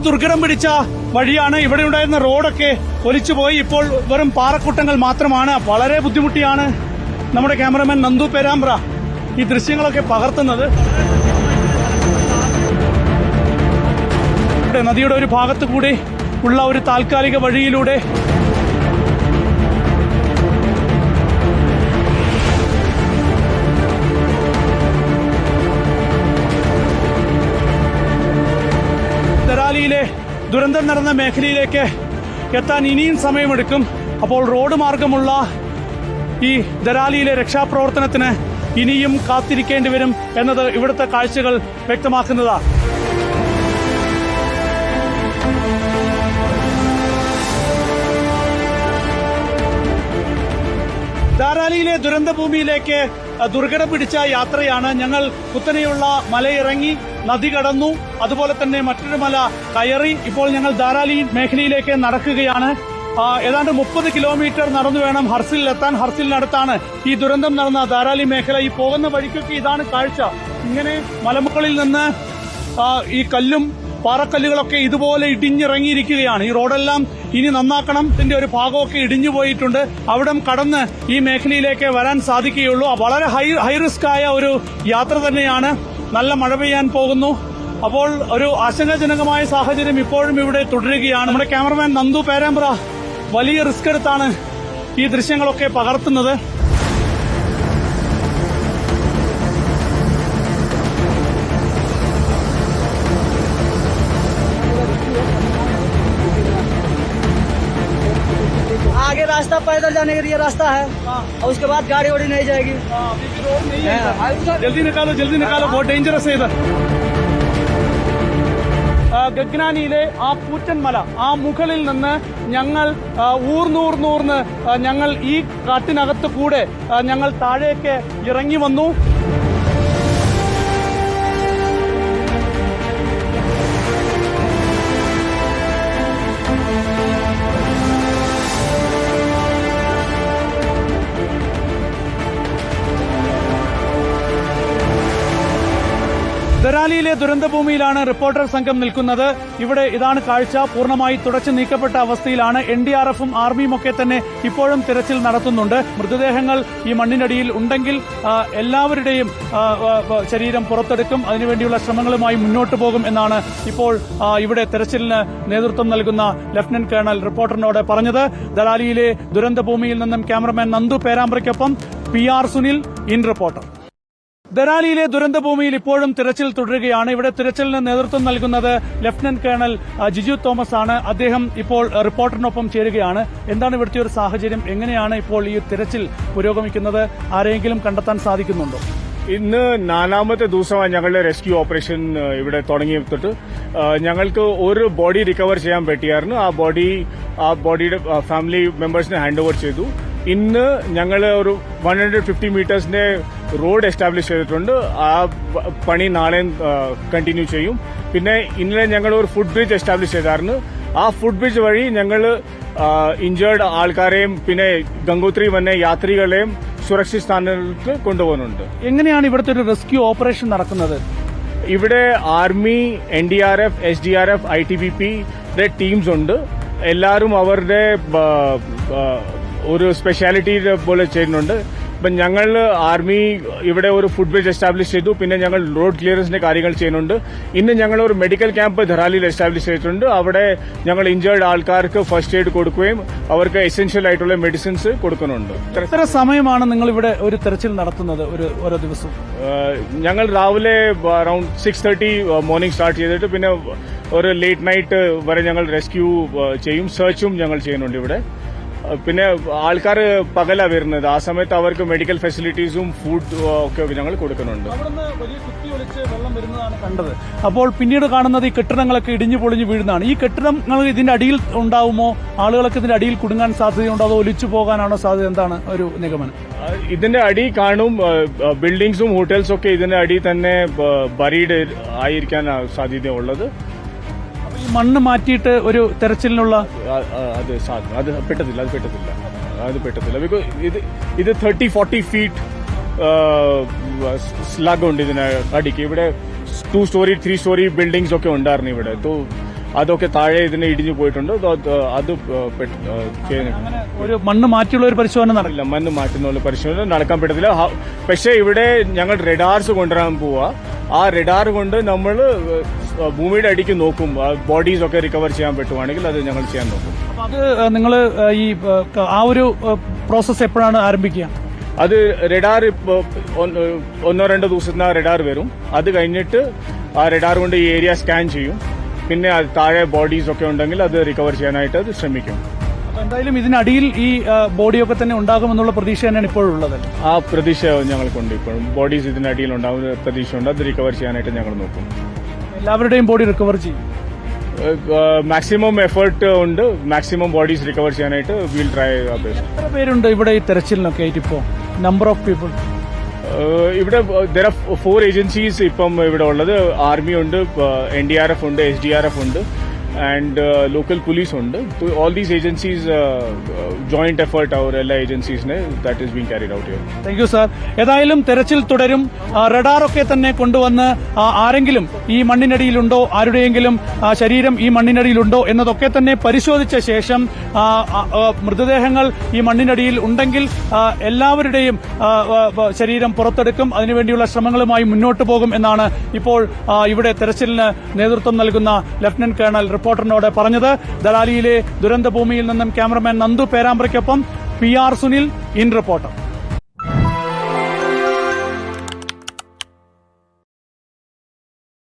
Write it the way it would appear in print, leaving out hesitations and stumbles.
ദുർഘടം പിടിച്ച വഴിയാണ്. ഇവിടെ ഉണ്ടായിരുന്ന റോഡൊക്കെ ഒലിച്ചുപോയി. ഇപ്പോൾ വെറും പാറക്കൂട്ടങ്ങൾ മാത്രമാണ്. വളരെ ബുദ്ധിമുട്ടിയാണ് നമ്മുടെ ക്യാമറമാൻ നന്ദു പേരാമ്പ്ര ഈ ദൃശ്യങ്ങളൊക്കെ പകർത്തുന്നത്. നദിയുടെ ഒരു ഭാഗത്തു കൂടി ഉള്ള ഒരു താൽക്കാലിക വഴിയിലൂടെ ദരാലിയിലെ ദുരന്തം നടന്ന മേഖലയിലേക്ക് എത്താൻ ഇനിയും സമയമെടുക്കും. അപ്പോൾ റോഡ് മാർഗമുള്ള ഈ ദരാലിയിലെ രക്ഷാപ്രവർത്തനത്തിന് ഇനിയും കാത്തിരിക്കേണ്ടി വരും എന്നത് ഇവിടുത്തെ കാഴ്ചകൾ വ്യക്തമാക്കുന്നതാണ്. ദരാലിയിലെ ദുരന്തഭൂമിയിലേക്ക് ദുർഘടം പിടിച്ച യാത്രയാണ്. ഞങ്ങൾ കുത്തനെയുള്ള മലയിറങ്ങി, നദി കടന്നു, അതുപോലെ തന്നെ മറ്റൊരു മല കയറി. ഇപ്പോൾ ഞങ്ങൾ ദരാലി മേഖലയിലേക്ക് നടക്കുകയാണ്. ഏതാണ്ട് 30 കിലോമീറ്റർ നടന്നു വേണം ഹർസിലെത്താൻ. ഹർസിലിനടുത്താണ് ഈ ദുരന്തം നടന്ന ദരാലി മേഖല. ഈ പോകുന്ന വഴിക്കൊക്കെ ഇതാണ് കാഴ്ച. ഇങ്ങനെ മലമുകളിൽ നിന്ന് ഈ കല്ലും പാറക്കല്ലുകളൊക്കെ ഇതുപോലെ ഇടിഞ്ഞിറങ്ങിയിരിക്കുകയാണ്. ഈ റോഡെല്ലാം ഇനി നന്നാക്കണം. ഇതിന്റെ ഒരു ഭാഗമൊക്കെ ഇടിഞ്ഞു പോയിട്ടുണ്ട്. അവിടം കടന്ന് ഈ മേഖലയിലേക്ക് വരാൻ സാധിക്കുകയുള്ളൂ. വളരെ ഹൈ റിസ്ക് ആയ ഒരു യാത്ര തന്നെയാണ്. നല്ല മഴ പെയ്യാൻ പോകുന്നു. അപ്പോൾ ഒരു ആശങ്കാജനകമായ സാഹചര്യം ഇപ്പോഴും ഇവിടെ തുടരുകയാണ്. നമ്മുടെ ക്യാമറമാൻ നന്ദു പേരാമ്പ്ര വലിയ റിസ്ക് എടുത്താണ് ഈ ദൃശ്യങ്ങളൊക്കെ പകർത്തുന്നത്. आगे रास्ता पैदल जाने के लिए रास्ता है और उसके बाद गाड़ी वाड़ी नहीं जाएगी. रोड नहीं है. जल्दी निकालो बहुत डेंजरस है इधर. ഗഗ്നാനിയിലെ ആ പൂറ്റൻ മല, ആ മുകളിൽ നിന്ന് ഞങ്ങൾ ഊർന്നൂർന്ന് ഞങ്ങൾ ഈ കാട്ടിനകത്ത് കൂടെ ഞങ്ങൾ താഴേക്ക് ഇറങ്ങി വന്നു. ദരാലിയിലെ ദുരന്തഭൂമിയിലാണ് റിപ്പോർട്ടർ സംഘം നിൽക്കുന്നത്. ഇവിടെ ഇതാണ് കാഴ്ച. പൂർണ്ണമായി തുടച്ചു നീക്കപ്പെട്ട അവസ്ഥയിലാണ്. NDRFും ആർമിയും ഒക്കെ തന്നെ ഇപ്പോഴും തിരച്ചിൽ നടത്തുന്നുണ്ട്. മൃതദേഹങ്ങൾ ഈ മണ്ണിനടിയിൽ ഉണ്ടെങ്കിൽ എല്ലാവരുടെയും ശരീരം പുറത്തെടുക്കും. അതിനുവേണ്ടിയുള്ള ശ്രമങ്ങളുമായി മുന്നോട്ട് പോകും എന്നാണ് ഇപ്പോൾ ഇവിടെ തെരച്ചിലിന് നേതൃത്വം നൽകുന്ന ലഫ്റ്റനന്റ് കേണൽ റിപ്പോർട്ടറിനോട് പറഞ്ഞത്. ദരാലിയിലെ ദുരന്തഭൂമിയിൽ നിന്നും ക്യാമറമാൻ നന്ദു പേരാമ്പ്രയ്ക്കൊപ്പം PR സുനിൽ, ഇൻ റിപ്പോർട്ടർ. ദരാലിയിലെ ദുരന്തഭൂമിയിൽ ഇപ്പോഴും തിരച്ചിൽ തുടരുകയാണ്. ഇവിടെ തിരച്ചിലിന് നേതൃത്വം നൽകുന്നത് ലഫ്റ്റനന്റ് കേണൽ ജിജു തോമസ് ആണ്. അദ്ദേഹം ഇപ്പോൾ റിപ്പോർട്ടറിനൊപ്പം ചേരുകയാണ്. എന്താണ് ഇവിടുത്തെ ഒരു സാഹചര്യം? എങ്ങനെയാണ് ഇപ്പോൾ ഈ തിരച്ചിൽ പുരോഗമിക്കുന്നത്? ആരെങ്കിലും കണ്ടെത്താൻ സാധിക്കുന്നുണ്ടോ? ഇന്ന് 4ാമത്തെ ദിവസമാണ് ഞങ്ങളുടെ റെസ്ക്യൂ ഓപ്പറേഷൻ ഇവിടെ തുടങ്ങിയിട്ട്. ഞങ്ങൾക്ക് ഒരു ബോഡി റിക്കവർ ചെയ്യാൻ പറ്റിയായിരുന്നു. ആ ബോഡിയുടെ ഫാമിലി മെമ്പേഴ്സിനെ ഹാൻഡ് ഓവർ ചെയ്തു. ഇന്ന് ഞങ്ങൾ ഒരു 150 മീറ്റേഴ്സിന്റെ റോഡ് എസ്റ്റാബ്ലിഷ് ചെയ്തിട്ടുണ്ട്. ആ പണി നാളെ കണ്ടിന്യൂ ചെയ്യും. പിന്നെ ഇന്നലെ ഞങ്ങൾ ഒരു ഫുട് ബ്രിഡ്ജ് എസ്റ്റാബ്ലിഷ് ചെയ്തായിരുന്നു. ആ ഫുട് ബ്രിഡ്ജ് വഴി ഞങ്ങൾ ഇഞ്ചേർഡ് ആൾക്കാരെയും പിന്നെ ഗംഗോത്രി വന്ന യാത്രികളെയും സുരക്ഷിത സ്ഥാനത്ത് കൊണ്ടുപോകുന്നുണ്ട്. എങ്ങനെയാണ് ഇവിടുത്തെ ഒരു റെസ്ക്യൂ ഓപ്പറേഷൻ നടക്കുന്നത്? ഇവിടെ army, NDRF, SDRF, ITBP teams ഉണ്ട്. എല്ലാവരും അവരുടെ ഒരു സ്പെഷ്യാലിറ്റി പോലെ ചെയ്യുന്നുണ്ട്. ഇപ്പം ഞങ്ങൾ ആർമി ഇവിടെ ഒരു ഫുട് ബ്രിഡ്ജ് എസ്റ്റാബ്ലിഷ് ചെയ്തു. പിന്നെ ഞങ്ങൾ റോഡ് ക്ലിയറൻസിന്റെ കാര്യങ്ങൾ ചെയ്യുന്നുണ്ട്. ഇന്ന് ഞങ്ങൾ ഒരു മെഡിക്കൽ ക്യാമ്പ് ധരാലിയിൽ എസ്റ്റാബ്ലിഷ് ചെയ്തിട്ടുണ്ട്. അവിടെ ഞങ്ങൾ ഇഞ്ചേർഡ് ആൾക്കാർക്ക് ഫസ്റ്റ് എയ്ഡ് കൊടുക്കുകയും അവർക്ക് എസെൻഷ്യൽ ആയിട്ടുള്ള മെഡിസിൻസ് കൊടുക്കുന്നുണ്ട്. എത്ര സമയമാണ് നിങ്ങൾ ഇവിടെ ഒരു തെരച്ചിൽ നടത്തുന്നത് ഓരോ ദിവസവും? ഞങ്ങൾ രാവിലെ അറൌണ്ട് 6:30 മോർണിംഗ് സ്റ്റാർട്ട് ചെയ്തിട്ട് പിന്നെ ഒരു ലേറ്റ് നൈറ്റ് വരെ ഞങ്ങൾ റെസ്ക്യൂ ചെയ്യും. സെർച്ചും ഞങ്ങൾ ചെയ്യുന്നുണ്ട് ഇവിടെ. പിന്നെ ആൾക്കാർ പകലാ വരുന്നത്. ആ സമയത്ത് അവർക്ക് മെഡിക്കൽ ഫെസിലിറ്റീസും ഫുഡ് ഒക്കെ ഞങ്ങൾ കൊടുക്കുന്നുണ്ട്. കണ്ടത്. അപ്പോൾ പിന്നീട് കാണുന്നത് ഈ കെട്ടിടങ്ങളൊക്കെ ഇടിഞ്ഞു പൊളിഞ്ഞു വീഴുന്നതാണ്. ഈ കെട്ടിടങ്ങൾ ഇതിന്റെ അടിയിൽ ഉണ്ടാവുമോ? ആളുകളൊക്കെ ഇതിന്റെ അടിയിൽ കുടുങ്ങാൻ സാധ്യതയുണ്ടോ? അതോ ഒലിച്ചു പോകാനാണോ സാധ്യത? എന്താണ് ഒരു നിഗമനം? ഇതിന്റെ അടി കാണും. ബിൽഡിംഗ്സും ഹോട്ടൽസും ഒക്കെ ഇതിന്റെ അടി തന്നെ ബറീഡ് ആയിരിക്കാൻ സാധ്യതയുള്ളത്. മണ്ണ് മാറ്റിയിട്ട് ഒരു തെരച്ചിലിനുള്ള അത് പറ്റത്തില്ല. ബിക്കോസ് ഇത് 30-40 ഫീറ്റ് സ്ലഗ് ഉണ്ട് ഇതിന് അടിക്ക്. ഇവിടെ 2 സ്റ്റോറി 3 സ്റ്റോറി ബിൽഡിംഗ്സ് ഒക്കെ ഉണ്ടായിരുന്നു ഇവിടെ. അതൊക്കെ താഴെ ഇതിന് ഇടിഞ്ഞു പോയിട്ടുണ്ട്. അത് അങ്ങനെ ഒരു മണ്ണ് മാറ്റിയുള്ള ഒരു പരിശോധന നടക്കില്ല. മണ്ണ് മാറ്റുന്ന പരിശോധന നടക്കാൻ പറ്റത്തില്ല. പക്ഷേ ഇവിടെ ഞങ്ങൾ റെഡാർസ് കൊണ്ടുവരാൻ പോവാ. ആ റെഡാർ കൊണ്ട് നമ്മൾ ഭൂമിയുടെ അടിക്ക് നോക്കും. ബോഡീസ് ഒക്കെ റിക്കവർ ചെയ്യാൻ പറ്റുവാണെങ്കിൽ അത് ഞങ്ങൾ ചെയ്യാൻ നോക്കും. അപ്പൊ അത് നിങ്ങൾ ഈ ആ ഒരു പ്രോസസ്സ് എപ്പോഴാണ് ആരംഭിക്കുക? അത് റെഡാർ ഒന്നോ രണ്ടോ ദിവസത്തിന് ആ റെഡാർ വരും. അത് കഴിഞ്ഞിട്ട് ആ റെഡാർ കൊണ്ട് ഈ ഏരിയ സ്കാൻ ചെയ്യും. പിന്നെ അത് താഴെ ബോഡീസ് ഒക്കെ ഉണ്ടെങ്കിൽ അത് റിക്കവർ ചെയ്യാനായിട്ട് അത് ശ്രമിക്കും. അപ്പൊ എന്തായാലും ഇതിനടിയിൽ ഈ ബോഡിയൊക്കെ തന്നെ ഉണ്ടാകുമെന്നുള്ള പ്രതീക്ഷ തന്നെയാണ് ഇപ്പോഴുള്ളത്. ആ പ്രതീക്ഷ ഞങ്ങൾക്കുണ്ട്. ഇപ്പോഴും ബോഡീസ് ഇതിനടിയിൽ ഉണ്ടാകുന്ന പ്രതീക്ഷയുണ്ട്. അത് റിക്കവർ ചെയ്യാനായിട്ട് ഞങ്ങൾ നോക്കും. എല്ലാവരുടെയും ബോഡി റിക്കവർ ചെയ്യും. മാക്സിമം എഫേർട്ട് ഉണ്ട്. മാക്സിമം ബോഡീസ് റിക്കവർ ചെയ്യാനായിട്ട് വിൽ ട്രൈ അവർ ബെസ്റ്റ്. എത്ര പേരുണ്ട് ഇവിടെ ഈ തെരച്ചിലിനൊക്കെ ആയിട്ട് ഇപ്പോൾ? നമ്പർ ഓഫ് പീപ്പിൾ ഇവിടെ there are 4 ഏജൻസീസ് ഇപ്പം ഇവിടെ ഉള്ളത്. ആർമി ഉണ്ട്, NDRF ഉണ്ട്, SDRF ഉണ്ട്, ആൻഡ് ലോക്കൽ പോലീസ് ഉണ്ട്. All these agencies joint effort അവർ എല്ലാ ഏജൻസീസിനെ that is being carried out here. Thank you sir. ഏതായാലും തെരച്ചിൽ തുടരും. റഡാറൊക്കെ തന്നെ കൊണ്ടുവന്ന് ആരെങ്കിലും ഈ മണ്ണിനടിയിലുണ്ടോ, ആരുടെയെങ്കിലും ശരീരം ഈ മണ്ണിനടിയിലുണ്ടോ എന്നതൊക്കെ തന്നെ പരിശോധിച്ച ശേഷം മൃതദേഹങ്ങൾ ഈ മണ്ണിനടിയിൽ ഉണ്ടെങ്കിൽ എല്ലാവരുടെയും ശരീരം പുറത്തെടുക്കും. അതിനുവേണ്ടിയുള്ള ശ്രമങ്ങളുമായി മുന്നോട്ട് പോകും എന്നാണ് ഇപ്പോൾ ഇവിടെ തെരച്ചിലിന് നേതൃത്വം നൽകുന്ന ലഫ്റ്റനന്റ് കേണൽ റിപ്പോർട്ടറിനോട് പറഞ്ഞത്. ദലാലിയിലെ ദുരന്തഭൂമിയിൽ നിന്നും ക്യാമറമാൻ നന്ദു പേരാമ്പ്രയ്ക്കൊപ്പം PR സുനിൽ, ഇൻ റിപ്പോർട്ടർ.